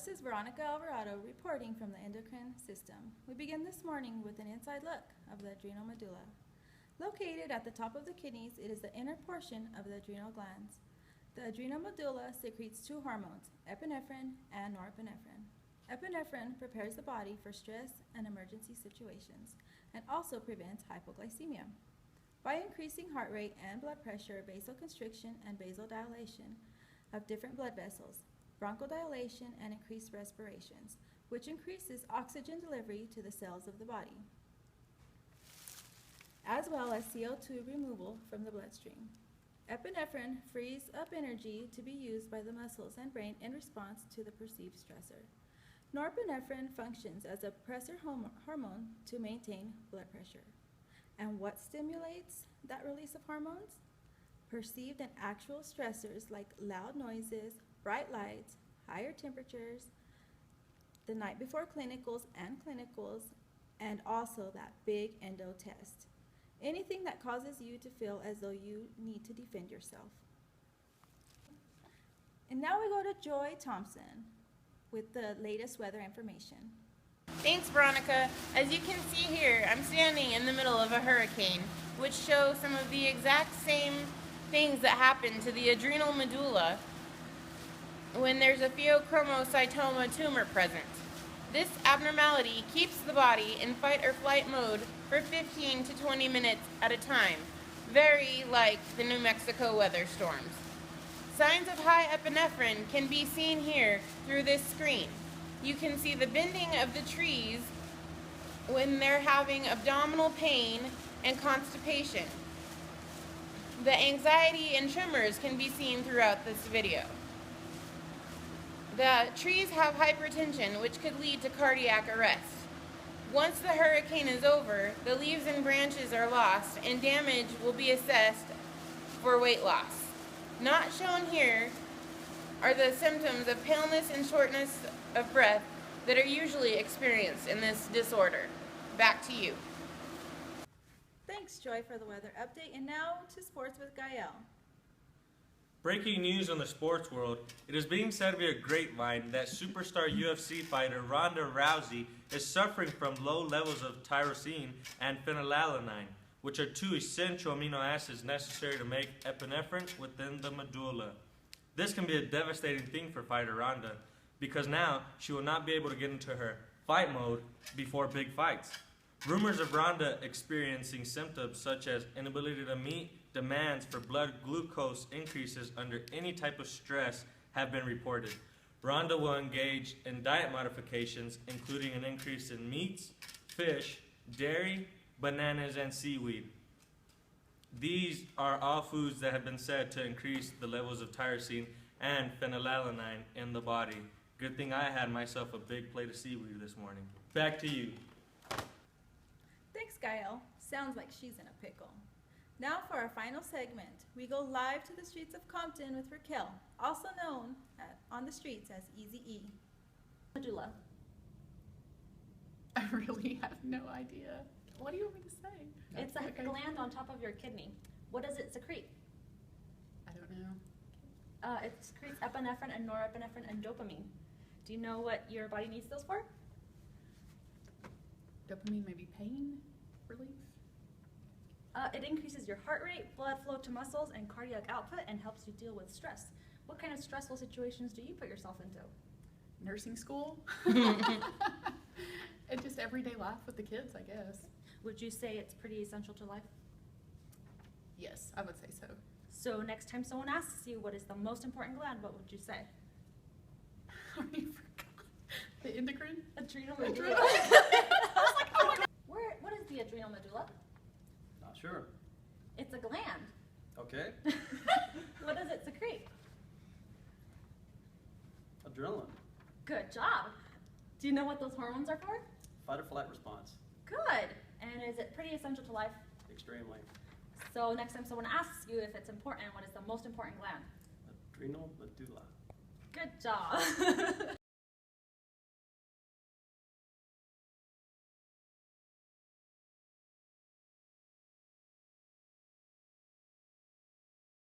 This is Veronica Alvarado reporting from the endocrine system. We begin this morning with an inside look of the adrenal medulla. Located at the top of the kidneys, it is the inner portion of the adrenal glands. The adrenal medulla secretes two hormones, epinephrine and norepinephrine. Epinephrine prepares the body for stress and emergency situations and also prevents hypoglycemia. By increasing heart rate and blood pressure, vasoconstriction and vasodilation of different blood vessels, bronchodilation and increased respirations, which increases oxygen delivery to the cells of the body, as well as CO2 removal from the bloodstream. Epinephrine frees up energy to be used by the muscles and brain in response to the perceived stressor. Norepinephrine functions as a pressure hormone to maintain blood pressure. And what stimulates that release of hormones? Perceived and actual stressors like loud noises, bright lights, higher temperatures, the night before clinicals, and also that big endo test. Anything that causes you to feel as though you need to defend yourself. And now we go to Joy Thompson with the latest weather information. Thanks, Veronica. As you can see here, I'm standing in the middle of a hurricane, which shows some of the exact same things that happen to the adrenal medulla when there's a pheochromocytoma tumor present. This abnormality keeps the body in fight or flight mode for 15 to 20 minutes at a time, very like the New Mexico weather storms. Signs of high epinephrine can be seen here through this screen. You can see the bending of the trees when they're having abdominal pain and constipation. The anxiety and tremors can be seen throughout this video. The trees have hypertension, which could lead to cardiac arrest. Once the hurricane is over, the leaves and branches are lost and damage will be assessed for weight loss. Not shown here are the symptoms of paleness and shortness of breath that are usually experienced in this disorder. Back to you. Thanks, Joy, for the weather update. And now to sports with Gael. Breaking news on the sports world, it is being said via grapevine that superstar UFC fighter Ronda Rousey is suffering from low levels of tyrosine and phenylalanine, which are two essential amino acids necessary to make epinephrine within the medulla. This can be a devastating thing for fighter Ronda, because now she will not be able to get into her fight mode before big fights. Rumors of Ronda experiencing symptoms such as inability to meet demands for blood glucose increases under any type of stress have been reported. Ronda will engage in diet modifications, including an increase in meats, fish, dairy, bananas, and seaweed. These are all foods that have been said to increase the levels of tyrosine and phenylalanine in the body. Good thing I had myself a big plate of seaweed this morning. Back to you. Thanks, Gael. Sounds like she's in a pickle. Now for our final segment, we go live to the streets of Compton with Raquel, also known on the streets as Easy E. Medulla. I really have no idea. What do you want me to say? It's a gland on top of your kidney. What does it secrete? I don't know. It secretes epinephrine and norepinephrine and dopamine. Do you know what your body needs those for? Dopamine, maybe pain relief? It increases your heart rate, blood flow to muscles, and cardiac output, and helps you deal with stress. What kind of stressful situations do you put yourself into? Nursing school? And just everyday life with the kids, I guess. Would you say it's pretty essential to life? Yes, I would say so. So next time someone asks you what is the most important gland, what would you say? I already forgot. The endocrine? Adrenal medulla. I was like, oh my God. What is the adrenal medulla? Not sure. It's a gland. Okay. What does it secrete? Adrenaline. Good job. Do you know what those hormones are for? Fight or flight response. Good. And is it pretty essential to life? Extremely. So next time someone asks you if it's important, what is the most important gland? Adrenal medulla. Good job.